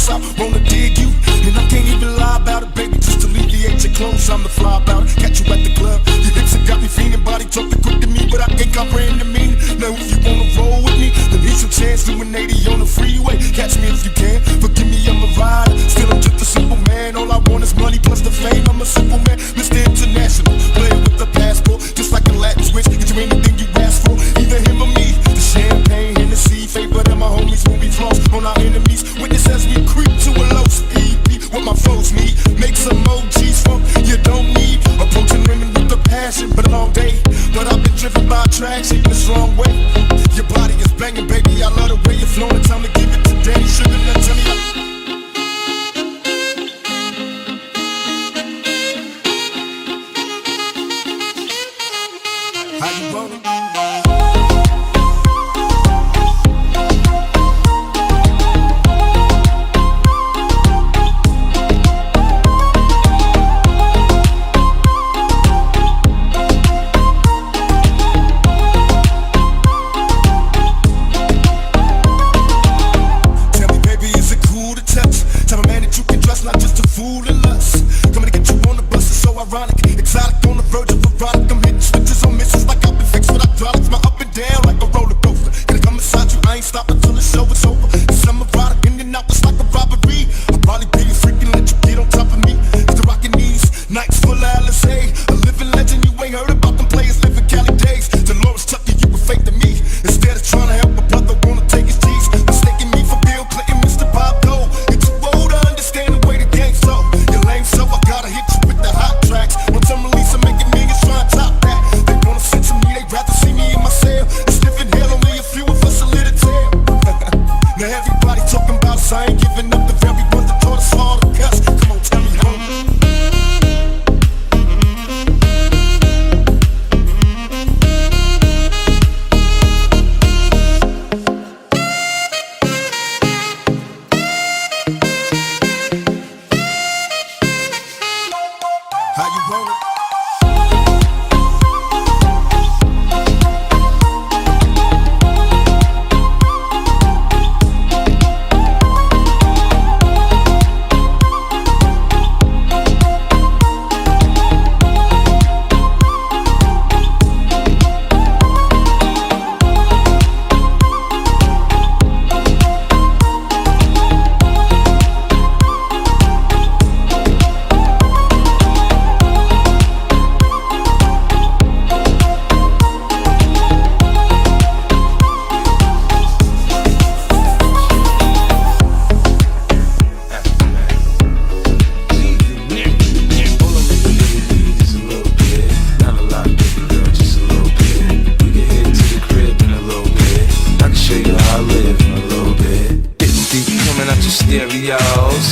close, I wanna dig you. And I can't even lie about it, baby, just alleviate your clothes. I'm the fly about it, catch you at the club. Your hips have got me feeling, body talking quick to me, but I can't comprehend the meaning. Now if you wanna roll with me, then here's some chance doing 80 on the freeway. Catch me if you can, forgive me, I'm a rider. Still I'm just a simple man, all I want is money plus the fame. I'm a simple man, Mr. International, playing with the passport, just like a Latin switch. Get you anything you ask for, either him or me. The champagne, Hennessy, favorite of my homies when we floss on our enemies. Witness as we creep to a low speed, what my foes need. Make some emojis from you don't need. Approaching women with the passion, but a long day. But I've been driven by attraction in this wrong way. Your body is banging, baby, I love the way you're flowing. Time to give it to Daddy Sugar, now tell me how you want it. Not just a fool and lust. Coming to get you on the bus is so ironic. Exotic on the verge of erotic. I'm hitting switches on misses like I've been fixed with hydraulics. My up and down like a roller coaster. Gonna come inside you, I ain't stopping till the show is over. Cause I'm erotic, in and out just like a robbery. I'll probably be a freak and let you get on top of me. Cause the rockin' these nights full of LSA. A living legend, you ain't heard about them players living Cali days. Dolores Tucker, you were fake to me. Instead of trying to help a brother, wanna take his G's. Mistaking me for Bill Clinton, Mr. Bob Dole. You're too old to understand the way the game's so. You're lame, so I gotta hit you with the hot tracks. Once I'm released, I'm making millions trying to top that. They wanna censor me, they rather see me in my cell. Sniffing hell, only a few of us are lit a tail. Now everybody talking about us, I ain't giving up the very ones that taught us all to cuss. Come on, tell me home. How you want it?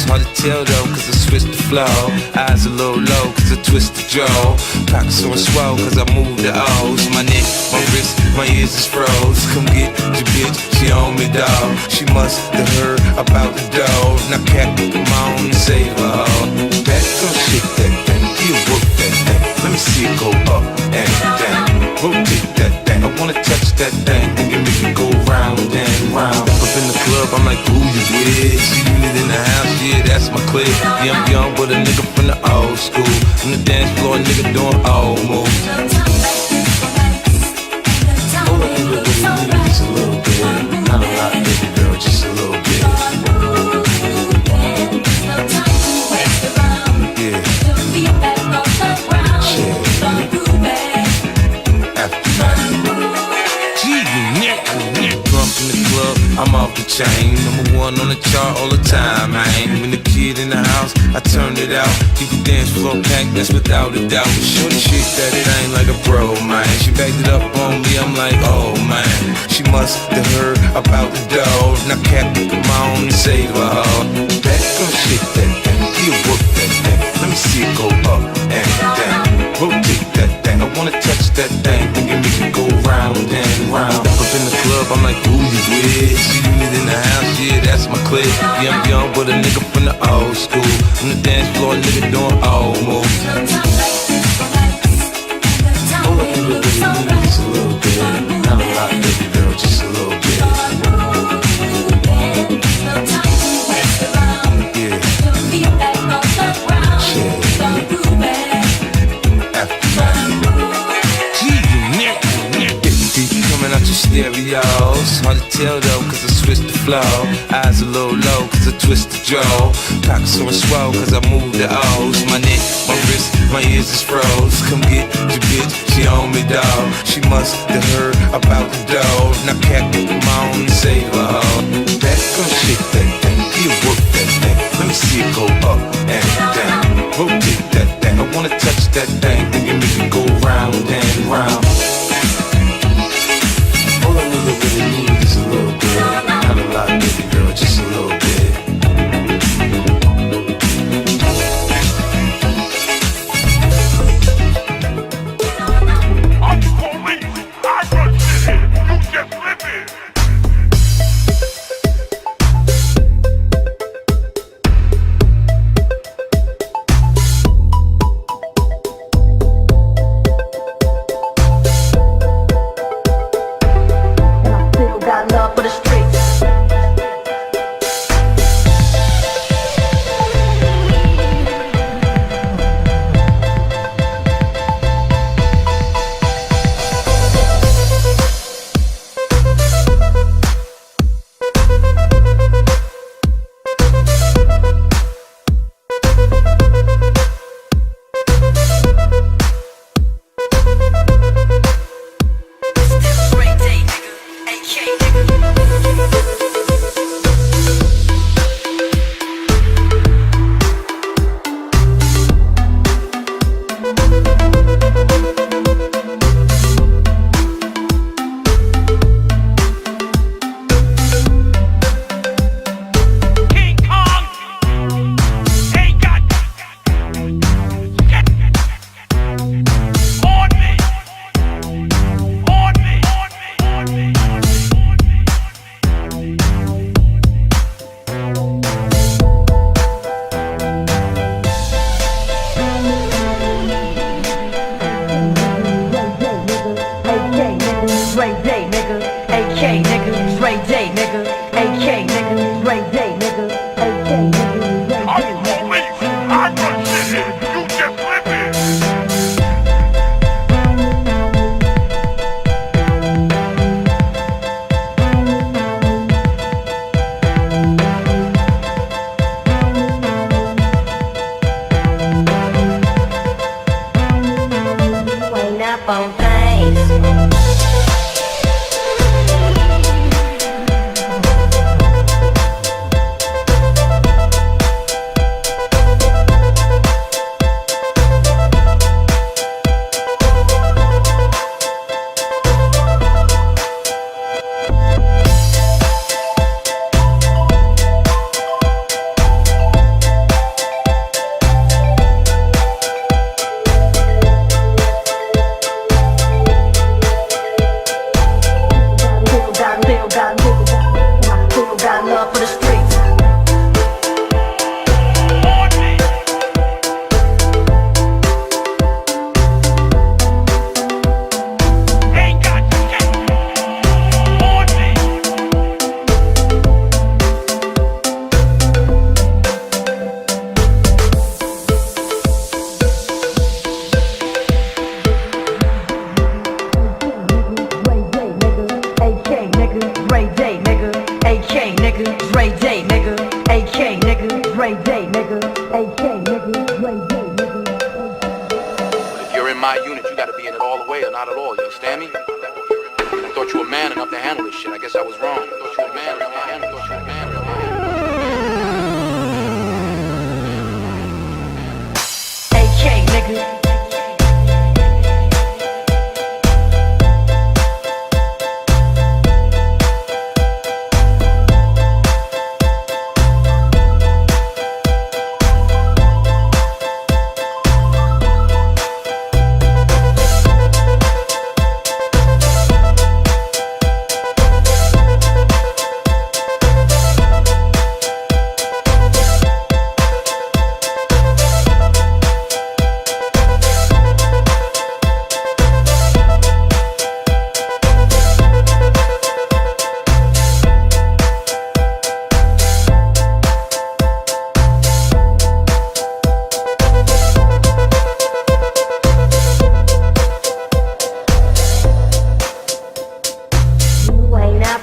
Hard to tell though, cause I switched the flow. Eyes a little low, cause I twist the jaw. Pockets on swell, cause I move the O's. My neck, my wrist, my ears is froze. Come get your bitch, she on me, dawg. She must have heard about the dough. Now cat, come on and save her. Back, come shake that thing, you work that thing. Let me see it go up and down. Rotate that thing, I wanna touch that thing. And you make it go round and round. Up in the club, I'm like, who you with? See unit in the house, yeah, that's my clique. Yeah, I'm young, but a nigga from the old school. On the dance floor, a nigga doing old moves. All I really need is a little bit. Not a lot, baby girl, just a little bit. Yeah. In the club, I'm off the chain. Number one on the chart all the time, man. When the kid in the house, I turned it out. Keep the dance floor packed, that's without a doubt. Shorty shit that it ain't like a bro, man. She backed it up on me, I'm like, oh man. She must have heard about the dough. Now cat, come on and save her. Back on shit that thing, you work that thing. Let me see it go up and down. Rotate that thing, I wanna touch that thing. Then you make it go round and round. Up in the club, I'm like, who you with? See unit in the house, yeah, that's my clique. Yeah, I'm young, but a nigga from the old school. On the dance floor, a nigga doing old moves. All I really need is a little bit. Not a lot, baby girl, just a little bit. yours. Hard to tell though, cause I switched the flow. Eyes a little low, cause I twist the jaw. Pockets on swole, cause I move the O's. My neck, my wrist, my ears is froze. Come get your bitch, she on me, dawg. She must have heard about the dough. Now Captain, come on and save her, ho. Back, come shake that thing, you work that thing. Let me see it go up and down. Rotate that thing, I wanna touch that thing. Then you make it go round and round. All I really need is a little bit. Not a lot, baby girl, just a little bit. I'm the police, I run shit here, you just live here.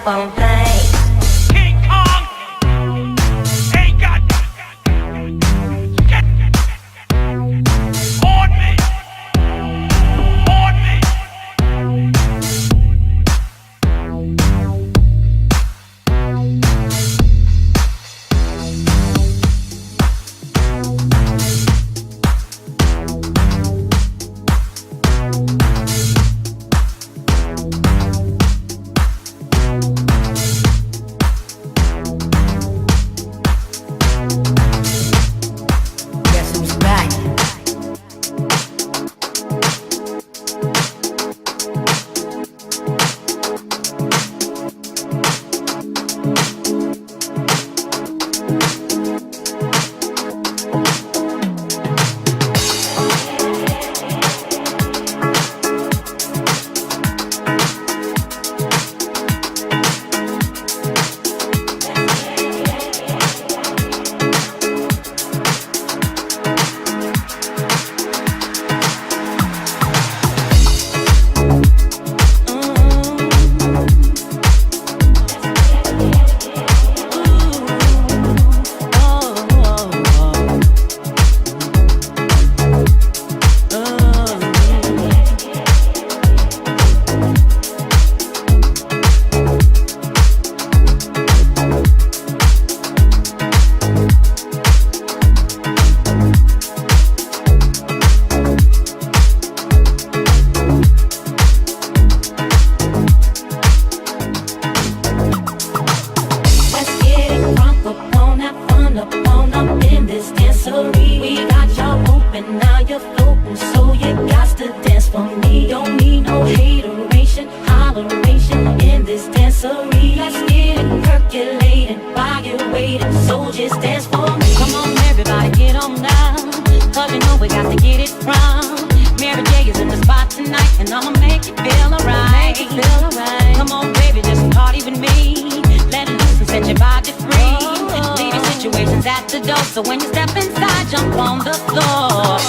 bum bang. King Kong ain't got shit on me. On me. Guess who's back? Let's get it crunk up on that fun up on up in this dancery. We got y'all open, now you're floating, so you got to dance for me. Don't need no hateration, holleration in this dancery. Let's get it percolating while you're waiting, so just dance for me. Come on, everybody, get on down, 'cause you know we got to get it from. Mary J is in the spot tonight, and I'ma make you feel alright. Come on, baby, just party with me. Let it loose and set your body free. Leave your situations at the door, so when you step inside, jump on the floor.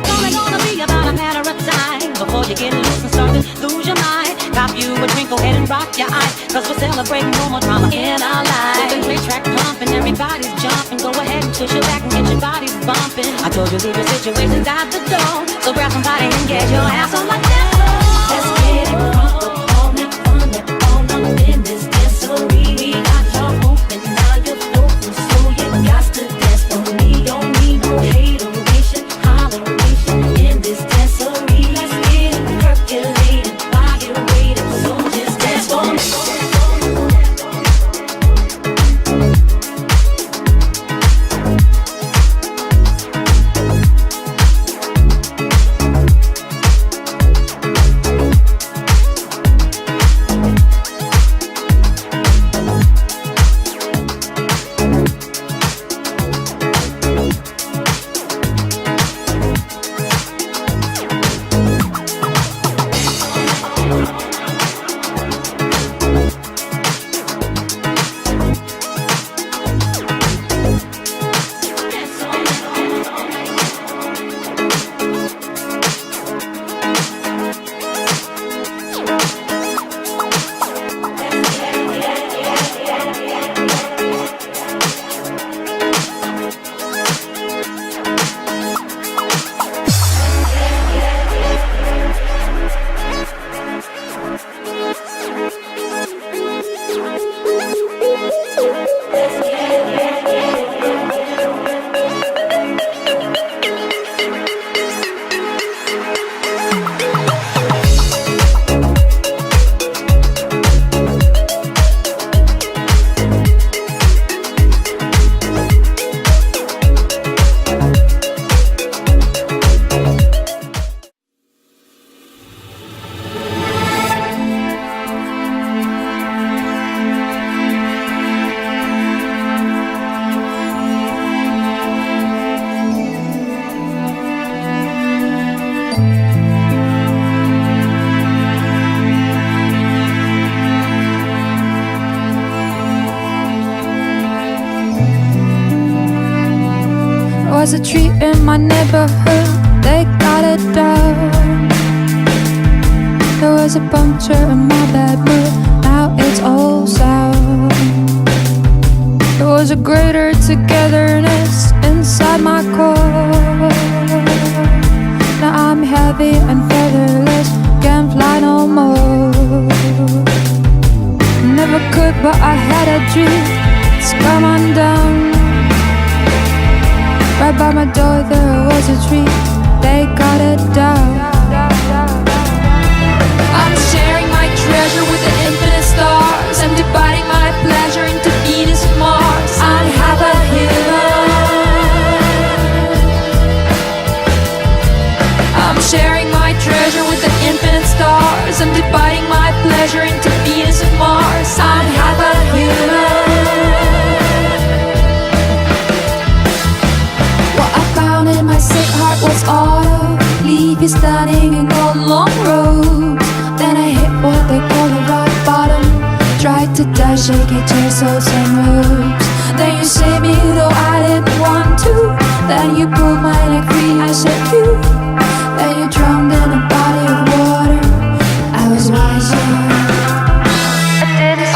Only gonna be about a matter of time before you get loose and start to lose your mind. Pop you a drink, go ahead and rock your eyes, 'cause we're celebrating no more drama in our lives. With the great track pumping, everybody's jumping. Go ahead and twist your back and get your body bumping. I told you leave your situations at the door, so grab somebody and get your ass on like that. Let's get it crunk up on that fun up on up in this dancery. We got y'all open, now you're floating, so you got to dance for me. Don't need no hateration, holleration in this dancery. Let's get it percolating while you're waiting, so just dance for me. was a tree in my neighborhood, they got it down. There was a puncture in my bedroom, now it's all sound. There was a greater togetherness inside my core. Now I'm heavy and featherless, can't fly no more. Never could, but I had a dream, it's come undone. Right by my door there was a tree, they cut it down. I'm sharing my treasure with the infinite stars. I'm dividing my pleasure into Venus and Mars. I have a human. I'm sharing my treasure with the infinite stars. I'm dividing my pleasure into Venus and Mars. I have a human. In my sick heart was autumn, leave you standing in cold long rows. Then I hit what they call a rock bottom, tried to die, shaky chairs, so same ropes. Then you saved me though I didn't want to. Then you pulled my neck free, I said you. Then you drowned in a body of water, I was wiser.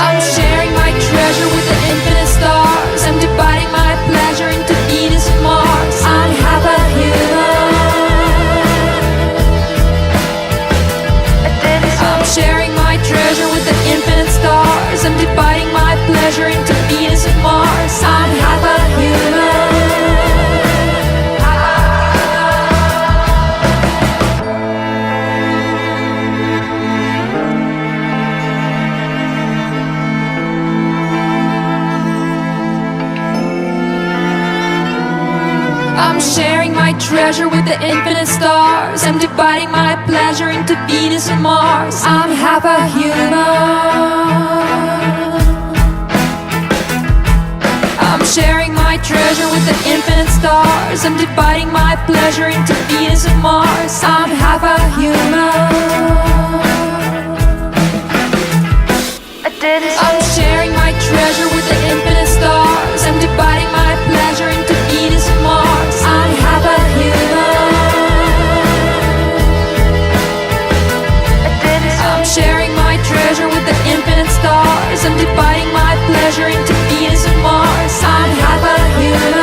I'm sharing my treasure with the infinite stars. I'm dividing my pleasure into Venus and Mars. I have a human. I'm sharing my treasure with the infinite stars. I'm dividing my pleasure into Venus and Mars. I have a human. I'm sharing my treasure with the infinite stars. I'm dividing my pleasure into Venus and Mars. I'm half a human. I'm sharing my treasure with the infinite stars. I'm dividing my pleasure into Venus and Mars. I'm half a human. I'm sharing my treasure with the infinite stars. I'm dividing my pleasure into Venus and Mars. I have a human. I'm sharing my treasure with the infinite stars. I'm dividing my pleasure into Venus and Mars. I have a human.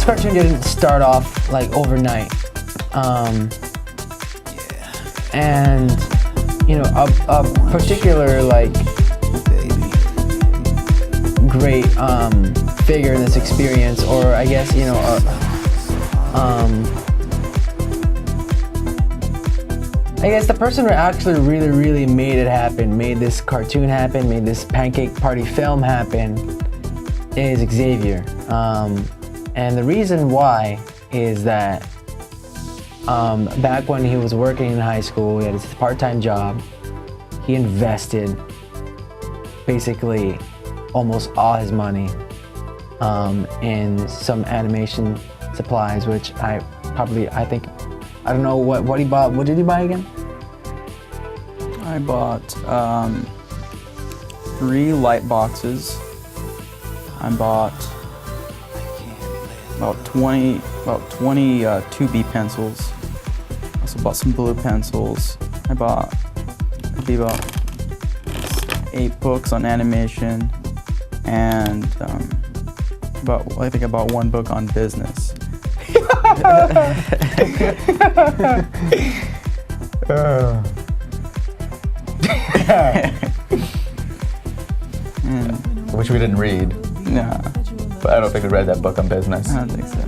this cartoon didn't start off like overnight. And you know, a particular like great figure in this experience, or I guess, you know, I guess the person who actually really made it happen, made this cartoon happen, made this Pancake Party film happen, is Xavier. And the reason why is that back when he was working in high school, he had his part-time job, he invested basically almost all his money in some animation supplies, which I don't know what he bought. What did he buy again? I bought 3 light boxes. I bought about 20 2B pencils. I also bought some blue pencils. I bought maybe about 8 books on animation, and I think I bought 1 book on business. Which we didn't read. No. But I don't think we read that book on business. I don't think so.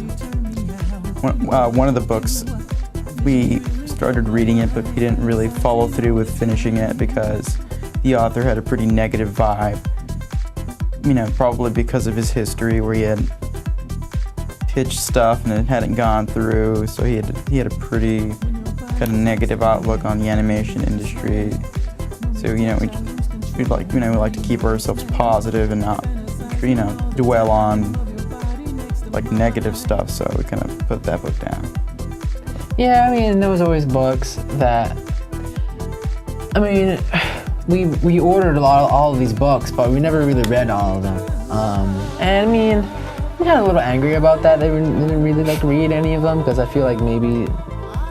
One of the books, we started reading it, but we didn't really follow through with finishing it because the author had a pretty negative vibe. You know, probably because of his history where he had pitched stuff and it hadn't gone through, so he had a pretty kind of negative outlook on the animation industry. So, you know, we like to keep ourselves positive and not, you know, dwell on like negative stuff, so we kind of put that book down. Yeah, I mean, there was always books that, I mean, we ordered all of these books, but we never really read all of them. And I mean, I'm kind of a little angry about that. They didn't really like read any of them, because I feel like maybe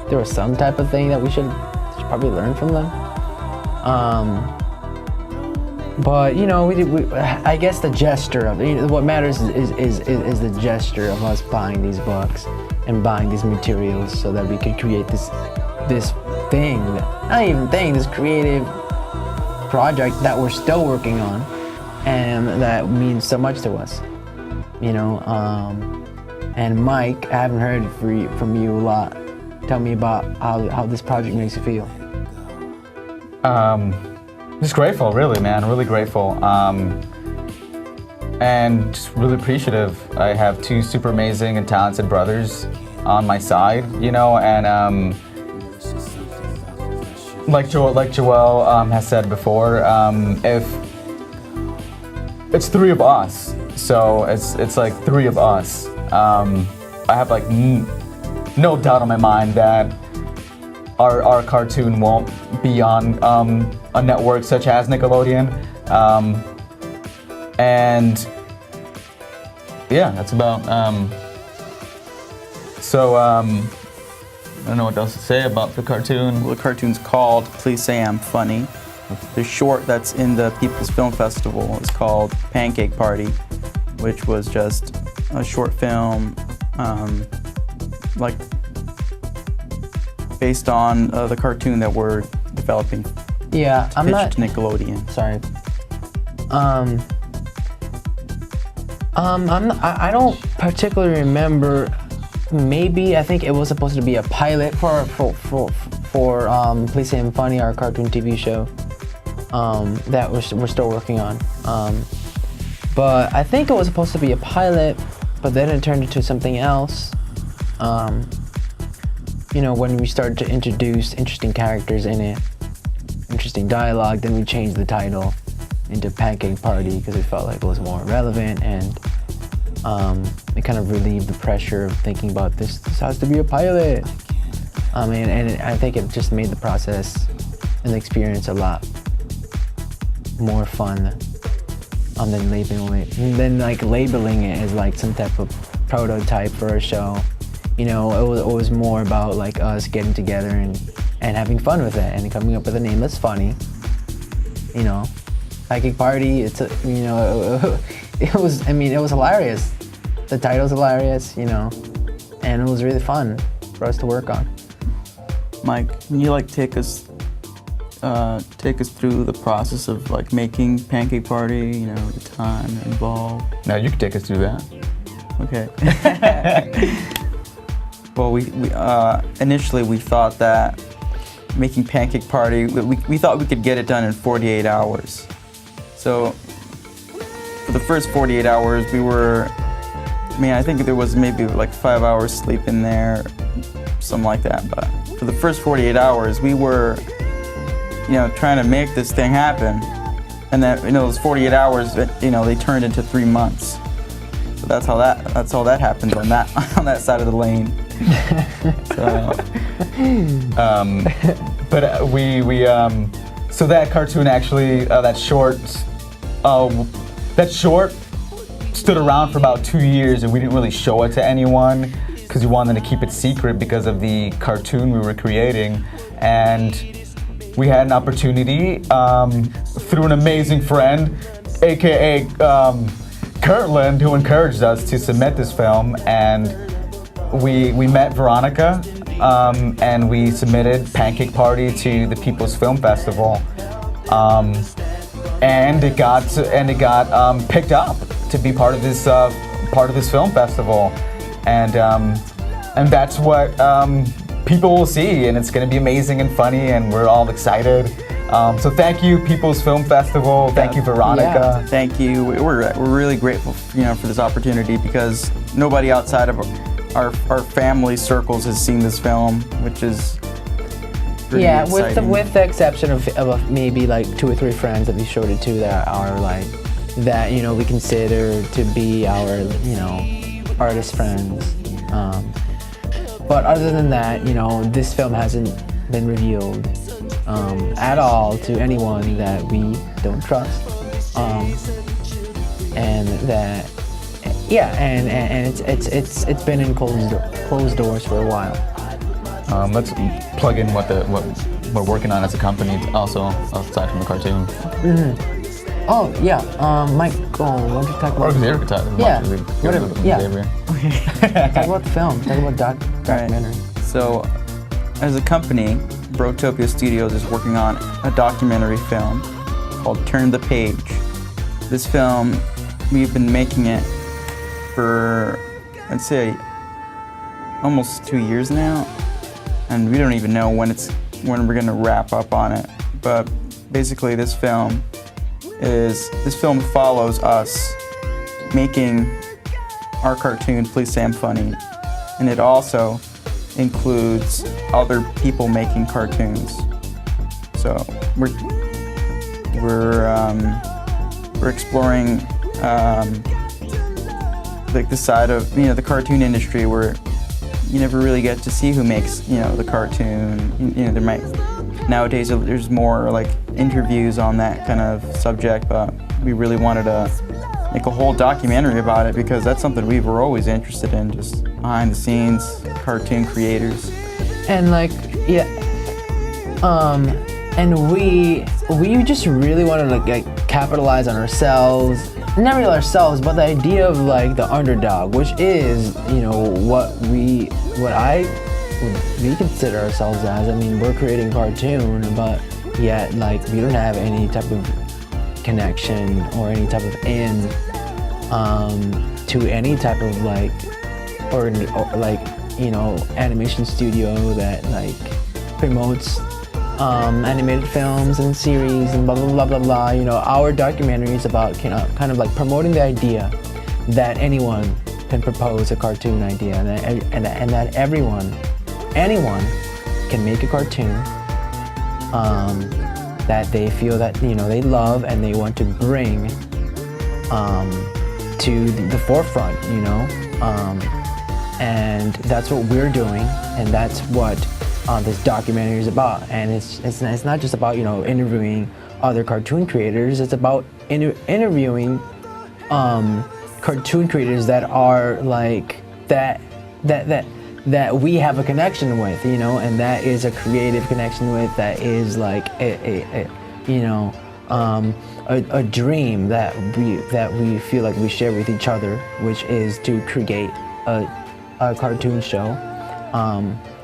there was some type of thing that we should probably learn from them. But you know, I guess the gesture of it, what matters is the gesture of us buying these books and buying these materials so that we can create this thing, this creative project that we're still working on and that means so much to us, you know. And Mike, I haven't heard from you a lot. Tell me about how this project makes you feel. Just grateful, really, man, really grateful. And just really appreciative. I have 2 super amazing and talented brothers on my side, you know, and like Joel has said before, if it's 3 of us, so it's like 3 of us. I have like no doubt in my mind that our cartoon won't be on a network such as Nickelodeon, and yeah, that's about. I don't know what else to say about the cartoon. Well, the cartoon's called Please Say I'm Funny. The short that's in the People's Film Festival is called Pancake Party, which was just a short film, like based on the cartoon that we're developing. Yeah, I'm not. To Nickelodeon. Sorry. I don't particularly remember. Maybe I think it was supposed to be a pilot for Please Say I'm Funny, our cartoon TV show that we're still working on. But I think it was supposed to be a pilot, but then it turned into something else. You know, when we started to introduce interesting characters in it, interesting dialogue, then we changed the title into Pancake Party because we felt like it was more relevant, and it kind of relieved the pressure of thinking about this has to be a pilot. And I think it just made the process and the experience a lot more fun than labeling it as like some type of prototype for a show. You know, it was more about like us getting together and having fun with it and coming up with a name that's funny. You know, Pancake Party. It was hilarious. the title's hilarious, you know, and it was really fun for us to work on. Mike, can you like take us through the process of like making Pancake Party? You know, the time involved. No, you can take us through that. Okay. Well, we initially we thought that making Pancake Party, we thought we could get it done in 48 hours. So for the first 48 hours, I think there was maybe like 5 hours sleep in there, something like that. But for the first 48 hours, we were, you know, trying to make this thing happen. And then, you know, those 48 hours, you know, they turned into 3 months. So that's how that happened on that side of the lane. So that cartoon actually, that short stood around for about 2 years, and we didn't really show it to anyone because we wanted to keep it secret because of the cartoon we were creating. And we had an opportunity through an amazing friend, aka Kirtland, who encouraged us to submit this film, and we met Veronica, and we submitted Pancake Party to the People's Film Festival, and it got picked up to be part of this film festival, and that's what people will see, and it's going to be amazing and funny, and we're all excited. So thank you, People's Film Festival. Thank you, Veronica. Yeah, thank you. We're really grateful, you know, for this opportunity, because nobody outside of our family circles has seen this film, which is pretty exciting. with the exception of maybe like 2 or 3 friends that we showed it to that are like that, you know, we consider to be our, you know, artist friends. But other than that, you know, this film hasn't been revealed at all to anyone that we don't trust, and that, yeah, and it's been in closed doors for a while. Let's plug in what we're working on as a company, also aside from the cartoon. Mm-hmm. Oh yeah, Mike, why don't you talk about? Or Xavier could talk. Yeah, whatever. Yeah. Xavier. Talk about the film. Talk about documentary. Right. So, as a company, Brotopia Studios is working on a documentary film called Turn the Page. This film, we've been making it for, I'd say, almost 2 years now, and we don't even know when we're gonna wrap up on it. But basically, this film follows us making our cartoon, Please Say I'm Funny, and it also includes other people making cartoons. So we're exploring like the side of, you know, the cartoon industry where you never really get to see who makes, you know, the cartoon. You know, nowadays there's more like interviews on that kind of subject, but we really wanted to make a whole documentary about it because that's something we were always interested in, just behind the scenes, cartoon creators. And like, yeah, and we just really wanted to like capitalize on ourselves, not really ourselves, but the idea of like the underdog, which is, you know, what we consider ourselves as. I mean, we're creating a cartoon, but yet like we don't have any type of connection or any type of in to any type of like or like, you know, animation studio that like promotes animated films and series and blah blah blah blah blah. You know, our documentary is about kind of like promoting the idea that anyone can propose a cartoon idea, and that anyone can make a cartoon that they feel that, you know, they love and they want to bring to the forefront, you know, and that's what we're doing, and that's what this documentary is about. And it's not just about, you know, interviewing other cartoon creators. It's about interviewing cartoon creators that are like that we have a connection with, you know, and that is a creative connection with, that is like a you know, a dream that we feel like we share with each other, which is to create a cartoon show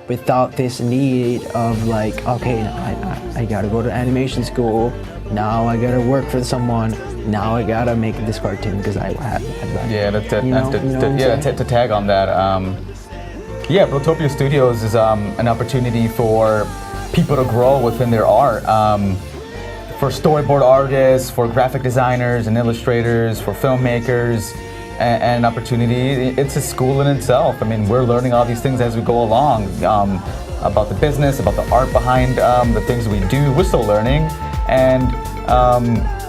without this need of like, okay, I gotta go to animation school, now I gotta work for someone, now I gotta make this cartoon because I have that. Yeah, to tag on that, Brotopia Studios is an opportunity for people to grow within their art. For storyboard artists, for graphic designers and illustrators, for filmmakers, and an opportunity. It's a school in itself. I mean, we're learning all these things as we go along, about the business, about the art behind the things we do. We're still learning, and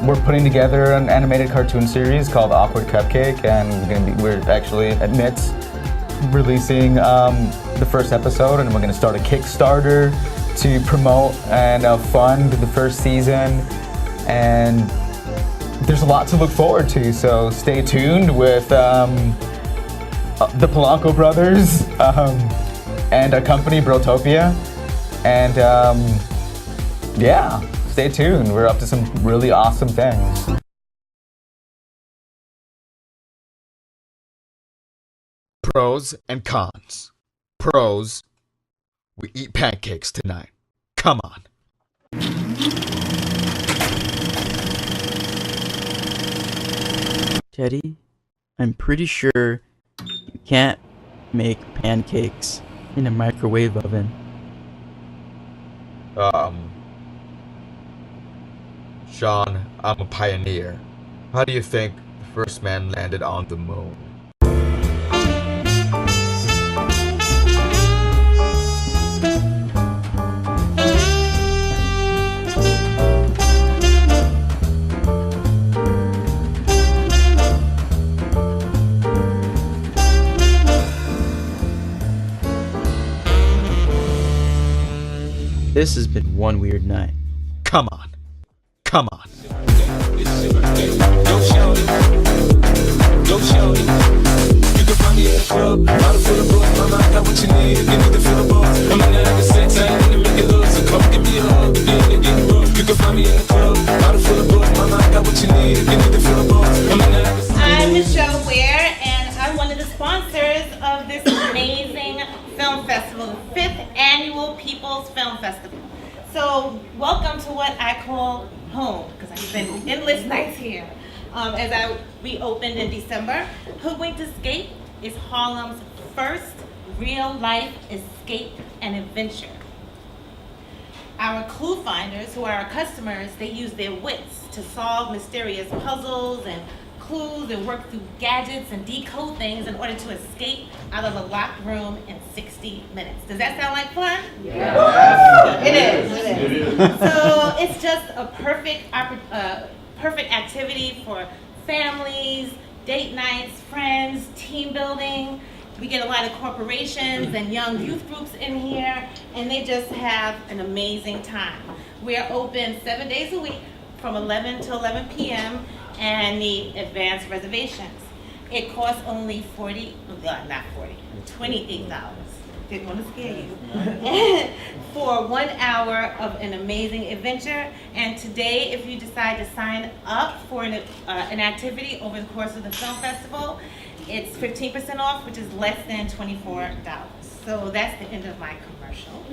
we're putting together an animated cartoon series called Awkward Cupcake, and we're actually at MITS releasing the first episode, and we're going to start a Kickstarter to promote and fund the first season, and there's a lot to look forward to, so stay tuned with the Polanco brothers and our company Brotopia, and stay tuned. We're up to some really awesome things. Pros and cons. Pros: we eat pancakes tonight. Come on. Teddy, I'm pretty sure you can't make pancakes in a microwave oven. Sean, I'm a pioneer. How do you think the first man landed on the moon? This has been one weird night. Come on. Come on. Go shorty. Go shorty. You can find me in the club. Bottle full of booze. Mama, I got what you need. Give me the feel of buzz. I'm in there having sex. I ain't in the make it love. So come give me a hug. Give me a get rough. You can find me in the club. Bottle full of booze. Mama, I got what you need. Give me the feel of buzz. I'm in there having sex. I'm Michelle Ware, and I'm one of the sponsors of this amazing film festival, the 5th Annual People's Film Festival. So welcome to what I call home, because I spend endless nights here. We opened in December. Hoodwinked Escape is Harlem's first real-life escape and adventure. Our clue finders, who are our customers, they use their wits to solve mysterious puzzles and clues and work through gadgets and decode things in order to escape out of a locked room in 60 minutes. Does that sound like fun? Yeah. It is. So it's just a perfect activity for families, date nights, friends, team building. We get a lot of corporations and young youth groups in here, and they just have an amazing time. We're open 7 days a week from 11 to 11 p.m. and need advance reservations. It costs only $28. Didn't want to scare you. For 1 hour of an amazing adventure. And today, if you decide to sign up for an activity over the course of the film festival, it's 15% off, which is less than $24. So that's the end of my commercial.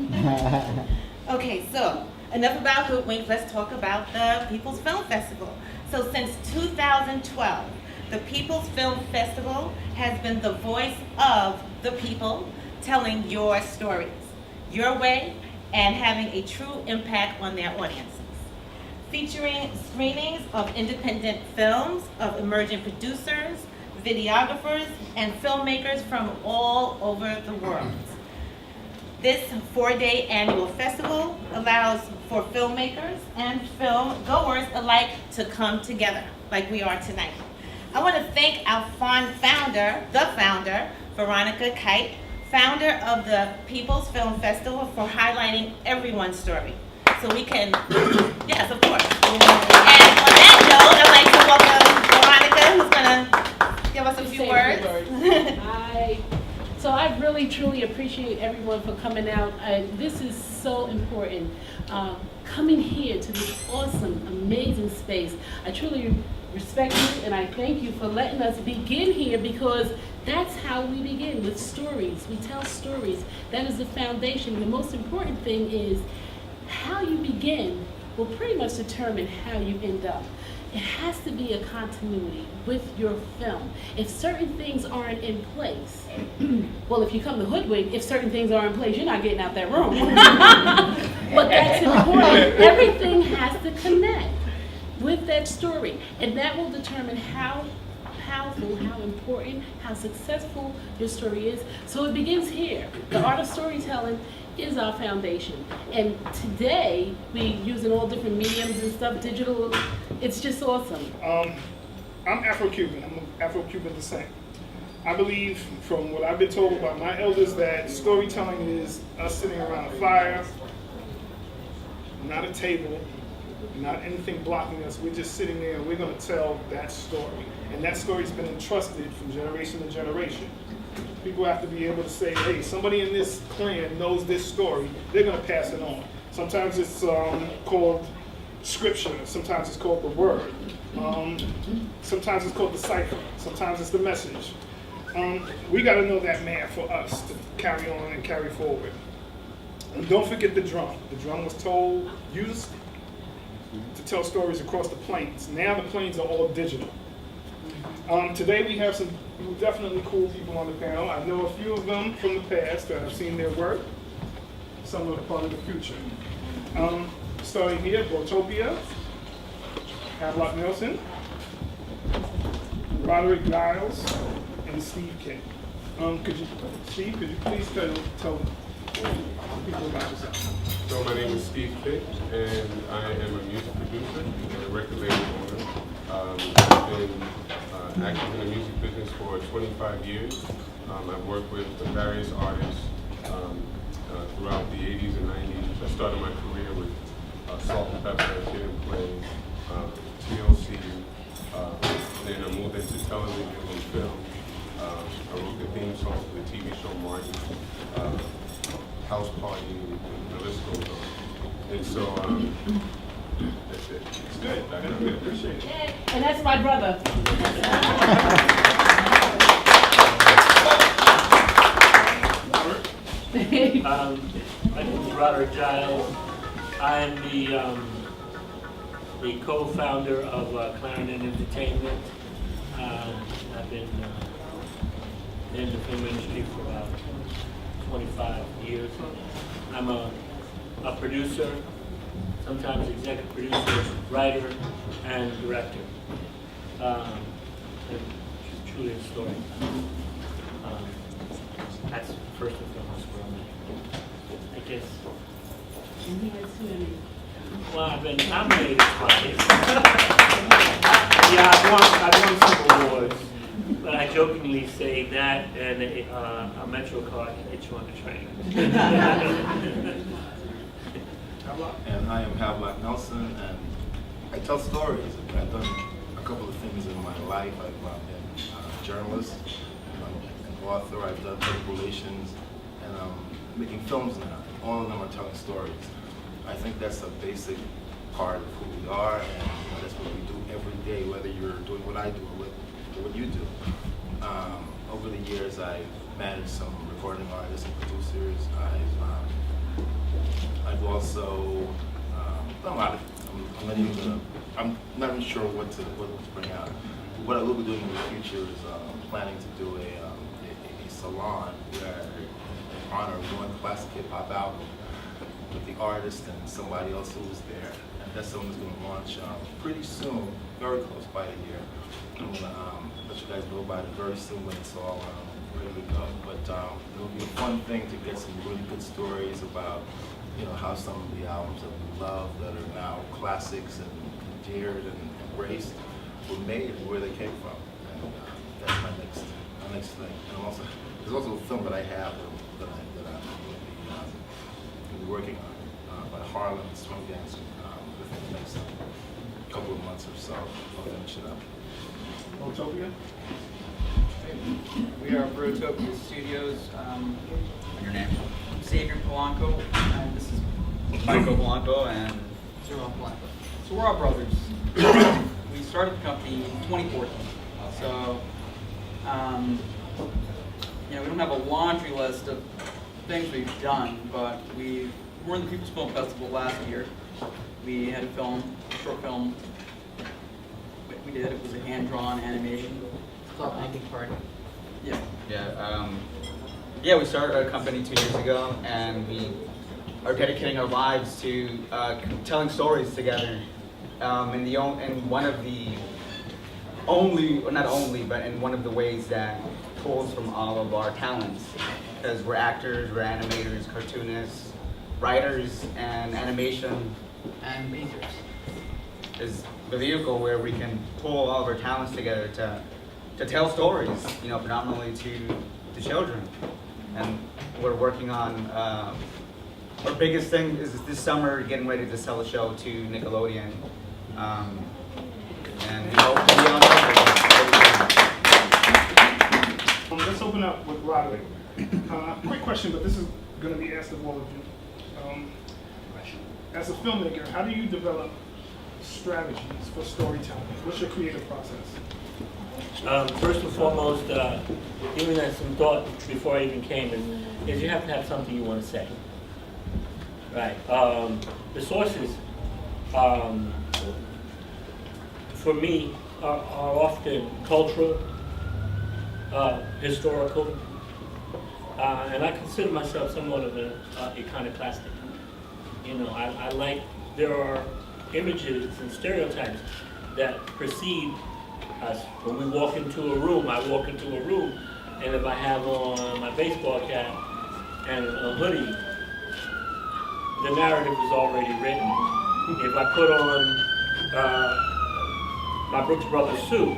Okay, so enough about Hoodwink. Let's talk about the People's Film Festival. So since 2012, the People's Film Festival has been the voice of the people, telling your stories, your way, and having a true impact on their audiences. Featuring screenings of independent films, of emerging producers, videographers, and filmmakers from all over the world. This 4-day annual festival allows for filmmakers and film goers alike to come together like we are tonight. I want to thank our founder, Veronica Kitt, founder of the People's Film Festival, for highlighting everyone's story. So we can, yes, of course. And on that note, I'd like to welcome Veronica, who's going to give us a few words. Hi. So I really, truly appreciate everyone for coming out. This is so important. Coming here to this awesome, amazing space. I truly respect you and I thank you for letting us begin here, because that's how we begin, with stories. We tell stories. That is the foundation. The most important thing is how you begin will pretty much determine how you end up. It has to be a continuity with your film. If certain things aren't in place, well, if you come to Hoodwink, if certain things are in place, you're not getting out that room. But that's important. Everything has to connect with that story, and that will determine how powerful, how important, how successful your story is. So it begins here. The art of storytelling is our foundation. And today, we using all different mediums and stuff, digital, it's just awesome. I'm Afro-Cuban. I'm of Afro-Cuban descent. I believe, from what I've been told by my elders, that storytelling is us sitting around a fire, not a table, not anything blocking us. We're just sitting there and we're going to tell that story. And that story's been entrusted from generation to generation. People have to be able to say, hey, somebody in this clan knows this story. They're going to pass it on. Sometimes it's called scripture. Sometimes it's called the word. Sometimes it's called the cipher. Sometimes it's the message. We got to know that man for us to carry on and carry forward. And don't forget the drum. The drum was used to tell stories across the plains. Now the plains are all digital. Today we have some definitely cool people on the panel. I know a few of them from the past that I've seen their work. Some are part of the future. Starting here, Brotopia, Havelock Nelson, Roderick Giles, and Steve Kitt. Could you please tell people about yourself? So my name is Steve Kitt, and I am a music producer and a record label owner. I've been active in the music business for 25 years. I've worked with various artists throughout the 80s and 90s. I started my career with Salt and Pepper, Kid and Play, TLC. Then I moved into television and film. I wrote the theme song for the TV show Martin, House Party, and the list goes on. And so that's it. It's good. I really appreciate it. And that's my brother. My name is Roderick Giles. I'm the co-founder of Clarendon Entertainment. I've been in the film industry for about 25 years. I'm a producer, sometimes executive producer, writer, and director. And it's truly a story. That's first and foremost where I'm at, I guess. And he has too many. Well, I've been nominated twice. Yeah, I've won some awards, but I jokingly say that and a Metro card hits you on the train. And I am Havelock Nelson, and I tell stories. I've done a couple of things in my life. I've been a journalist, an author. I've done public relations, and I'm making films now. All of them are telling stories. I think that's a basic part of who we are, and that's what we do every day, whether you're doing what I do or what you do. Over the years, I've managed some recording artists and producers. I've also done a lot of. I'm not even sure what to bring out. What I will be doing in the future is planning to do a salon where, in honor of one classic hip hop album, with the artist and somebody else who was there. And that's something that's going to launch pretty soon, very close by a year. I'm going to let you guys know about it very soon when it's all ready to go. But it'll be a fun thing to get some really good stories about, how some of the albums that we love that are now classics and endeared and embraced were made and where they came from. And that's my next thing. And there's also a film that I have that I'm going to be working on by Harlem Swim Dance within the next couple of months or so. I'll finish it up. Brotopia? We are Brotopia Studios. Your name? Xavier Polanco, and this is Michael Polanco and Jerome Polanco. So we're all brothers. We started the company in 2014. So, we don't have a laundry list of things we've done, but we were in the People's Film Festival last year. We had a short film. We did. It was a hand-drawn animation. It's called Panking Party. Yeah. Yeah, we started our company 2 years ago, and we are dedicating our lives to telling stories together. In one of the one of the ways that pulls from all of our talents, because we're actors, we're animators, cartoonists, writers, and animation and painters. Is the vehicle where we can pull all of our talents together to tell stories, predominantly to children. And we're working on, our biggest thing is this summer getting ready to sell a show to Nickelodeon. Let's open up with Roderick. Quick question, but this is going to be asked of all of you. As a filmmaker, how do you develop strategies for storytelling? What's your creative process? First and foremost, giving that some thought before I even came is you have to have something you want to say. Right. The sources, for me, are often cultural, historical, and I consider myself somewhat of an iconoclastic. I like, there are images and stereotypes that precede us. When we walk into a room, I walk into a room, and if I have on my baseball cap and a hoodie, the narrative is already written. If I put on my Brooks Brothers suit,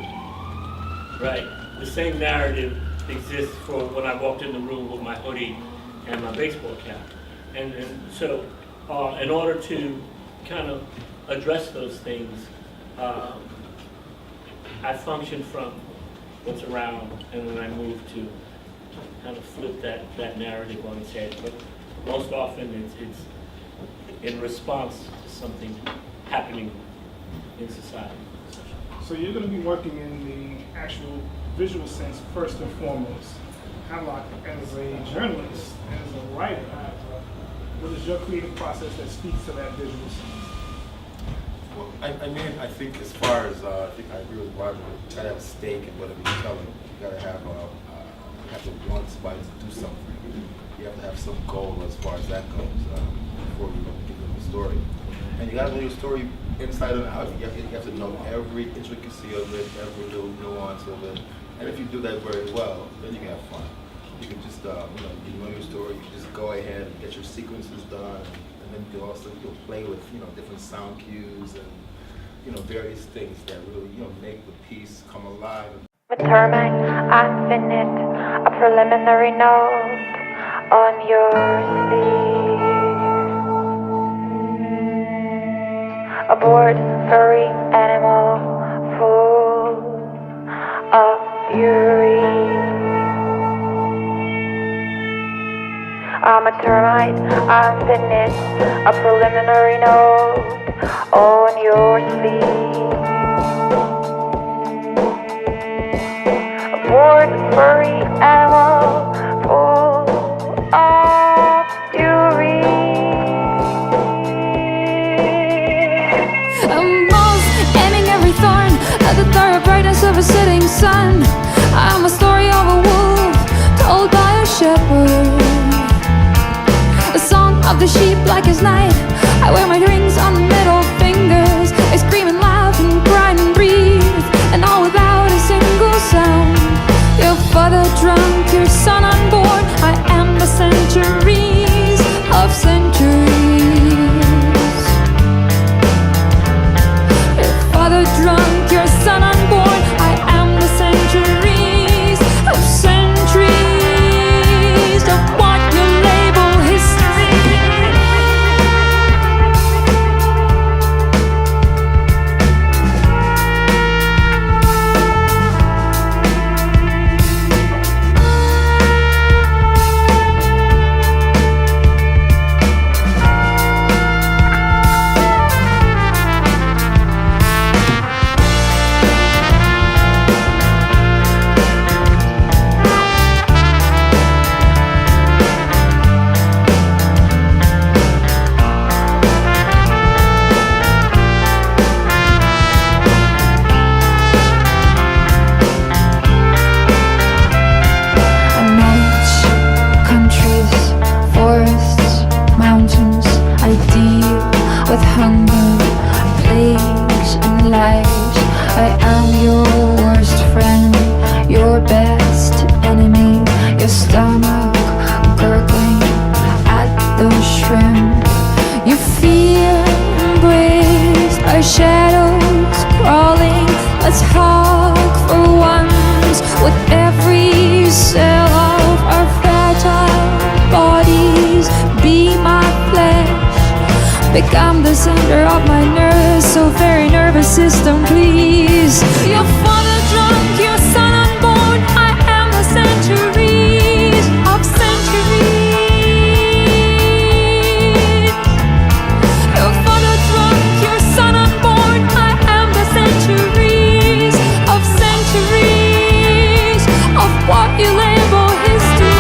right, the same narrative exists for when I walked in the room with my hoodie and my baseball cap. And so, in order to kind of address those things, I function from what's around, and then I move to kind of flip that narrative on its head. But most often it's in response to something happening in society. So you're going to be working in the actual visual sense first and foremost. How about as a journalist, as a writer, what is your creative process that speaks to that visual sense? Well, I think as far as, I agree with Roger, you gotta have a stake in whatever you're telling. You gotta have to want somebody to do something. You have to have some goal as far as that goes before you give them the story. And you gotta know your story inside and out. You have to know every intricacy of it, every little nuance of it. And if you do that very well, then you can have fun. You can just, you know your story, you can just go ahead and get your sequences done. And then you'll play with, different sound cues and, various things that really, make the piece come alive. With termite, I've been it, a preliminary note on your sleeve. A bored, furry animal full of fury. I'm a termite, I've been it, a preliminary note on your sleeve. A bored, furry animal full of fury. A moth aiming every thorn at the thorough brightness of a setting sun. I'm a story of a wolf told by a shepherd. A song of the sheep like his night. I wear my rings on the middle fingers. I scream and laugh and cry and breathe, and all without a single sound. Your father drunk, your son on board. I am the centuries of centuries. Your father drunk, your son on board. I am the centuries of centuries of what you label history. please be my flesh. Become the center of my nerves, so very nervous system, please. Your father drunk, your son unborn, I am the centuries of centuries. Your father drunk, your son unborn, I am the centuries of centuries of what you label history.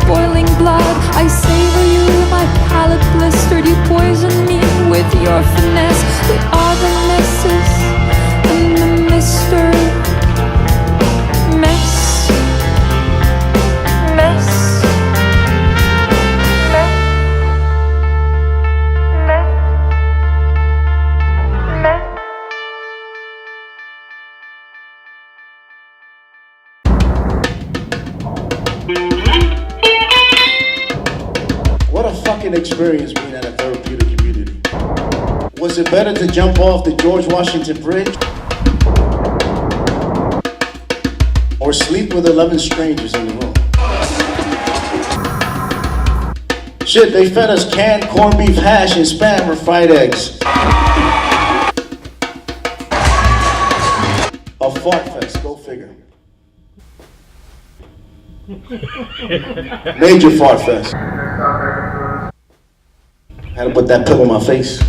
Boiling blood, I savor you, my palate blistered. You poison me with your finesse. We are the messes and the mystery. Mess. What a fucking experience being at a therapeutic community. Was it better to jump off the George Washington Bridge? Or sleep with 11 strangers in the room? Shit, they fed us canned corned beef hash and spam or fried eggs. A fart fest, go figure. Major fart fest. Had to put that pill on my face.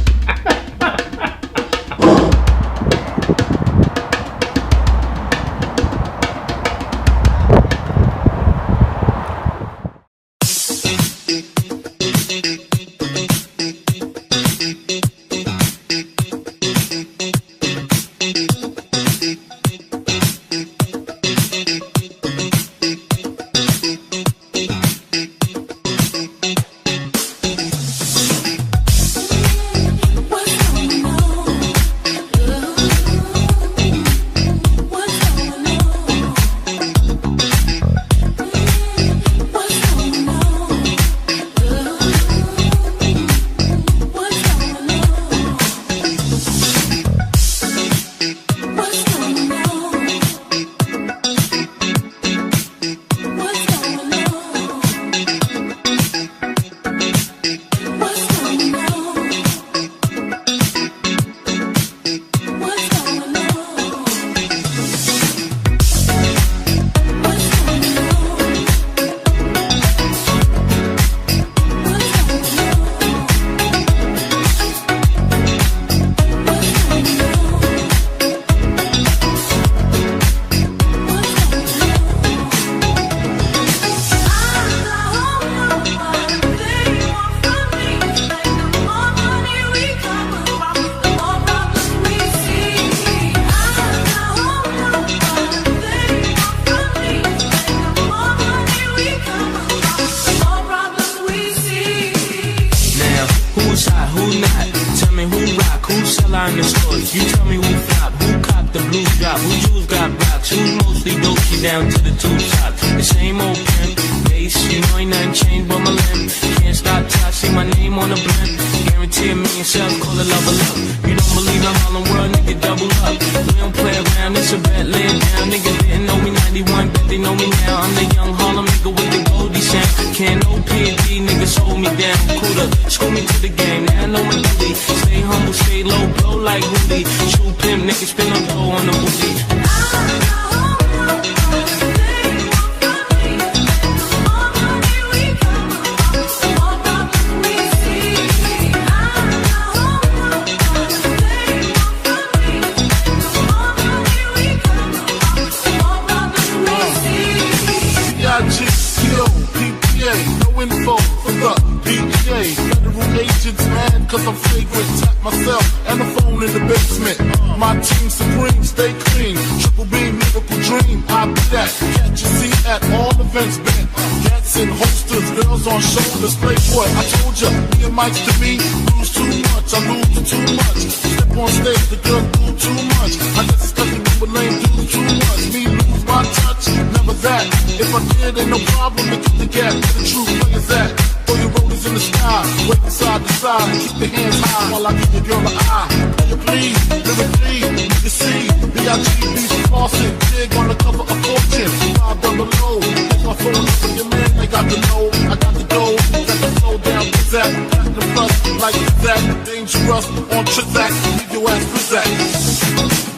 shoulders on shoulders. Playboy, I told ya, me and Mike's to me, lose too much, I lose to too much. Step on stage, the girl do too much. I guess it's 'cause you do with lame do too much. Me lose my touch, never that. If I did, ain't no problem to get the gap. Where the true players at? Throw your rollers in the sky, wave from side to side, keep your hands high while I give your girl an eye. Can you please, lyrically, you can see B.I.G. beats flossing, jig on the cover of Fortune, 5 double O. If my phone up with your man, they got the know, I got the dough, got the flow down, pizzazz, platinum plus, like that, dangerous on Trizak, leave your ass pizzazz.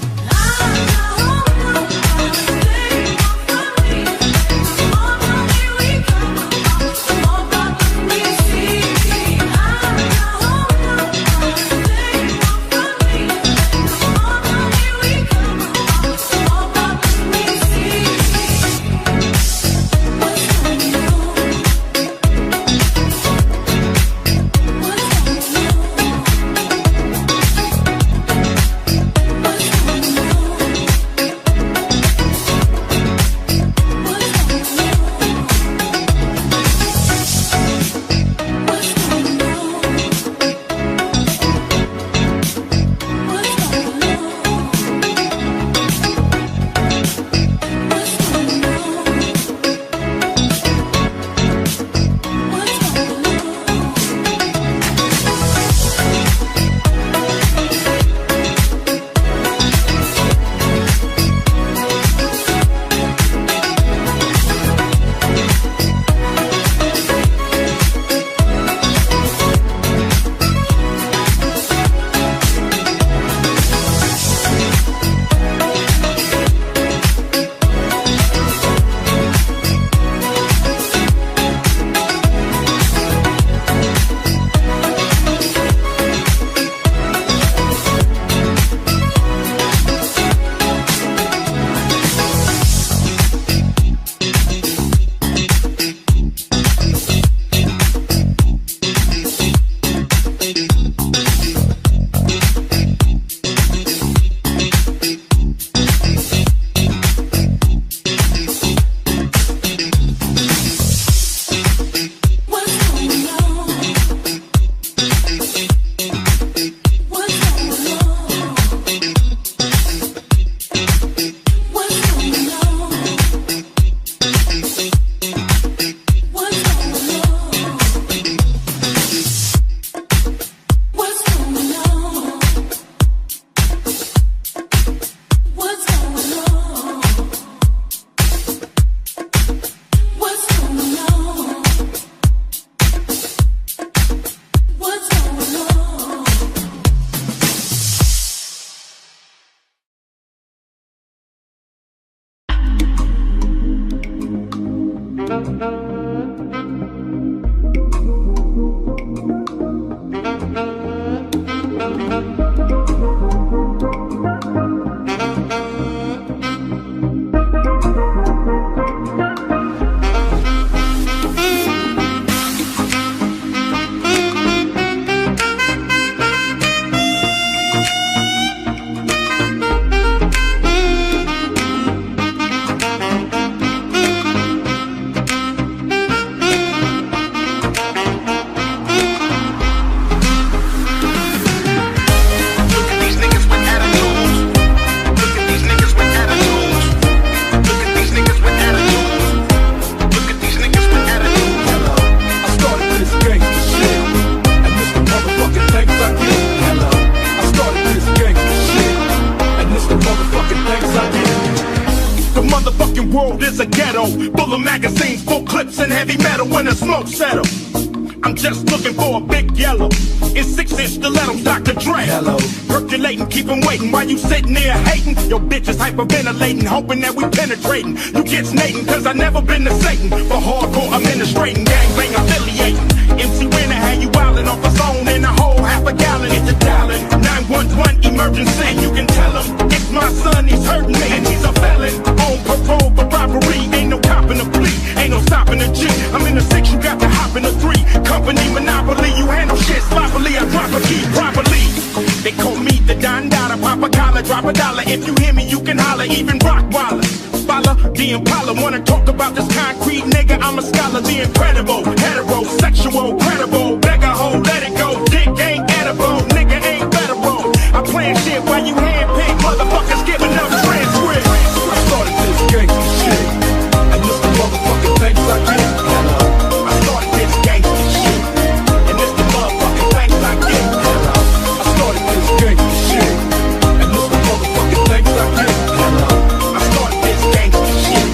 world is a ghetto, full of magazines, full clips and heavy metal when the smoke settle. I'm just looking for a big yellow in 6-inch stilettos, Dr. Dre. Hello. Percolating, keep 'em waiting while you sitting there hating. Your bitch is hyperventilating, hoping that we penetrating. You get snating, cause I never been to Satan. For hardcore administrating, gangbang affiliating. MC Winner had you wildin' off a zone and a whole half a gallon. It's a dialing 911 emergency. You can tell him it's my son, he's hurting me. And he's a felon, on parole for robbery. Ain't no copping a plea, ain't no stopping a G. I'm in the 6, you got to hop in the 3. Company monopoly, you handle shit sloppily. I drop a key properly. They call me the Don Dada, pop a collar, drop a dollar. If you hear me, you can holler, even Rockwaller. follow the Impala. Wanna talk about this concrete nigga? I'm a scholar, the incredible, heterosexual, credible, beggar hoe, let it go. Dick ain't edible, nigga ain't federal. I plan shit while you handpick motherfuckers giving up transcripts. I started this gangsta shit, and this the motherfucking things I get. I started this gangsta shit, and this the motherfucking things I get. I started this gangsta shit, and this the motherfucking things I get. I started this gangsta shit,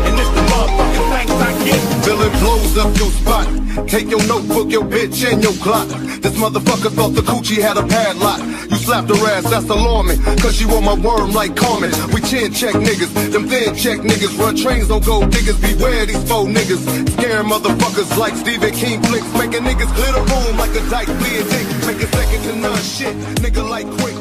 and this the motherfucking things I get. Villain blows up your spot. Take your notebook, your bitch, and your clock. This motherfucker thought the coochie had a padlock. You slapped her ass, that's alarming, cause she want my worm like Carmen. We chin check niggas, them thin check niggas. Run trains on gold diggers, beware these faux niggas. Scaring motherfuckers like Stephen King flicks. Making niggas glitter room like a dyke bleed dick. Making second to none shit, nigga like Quick.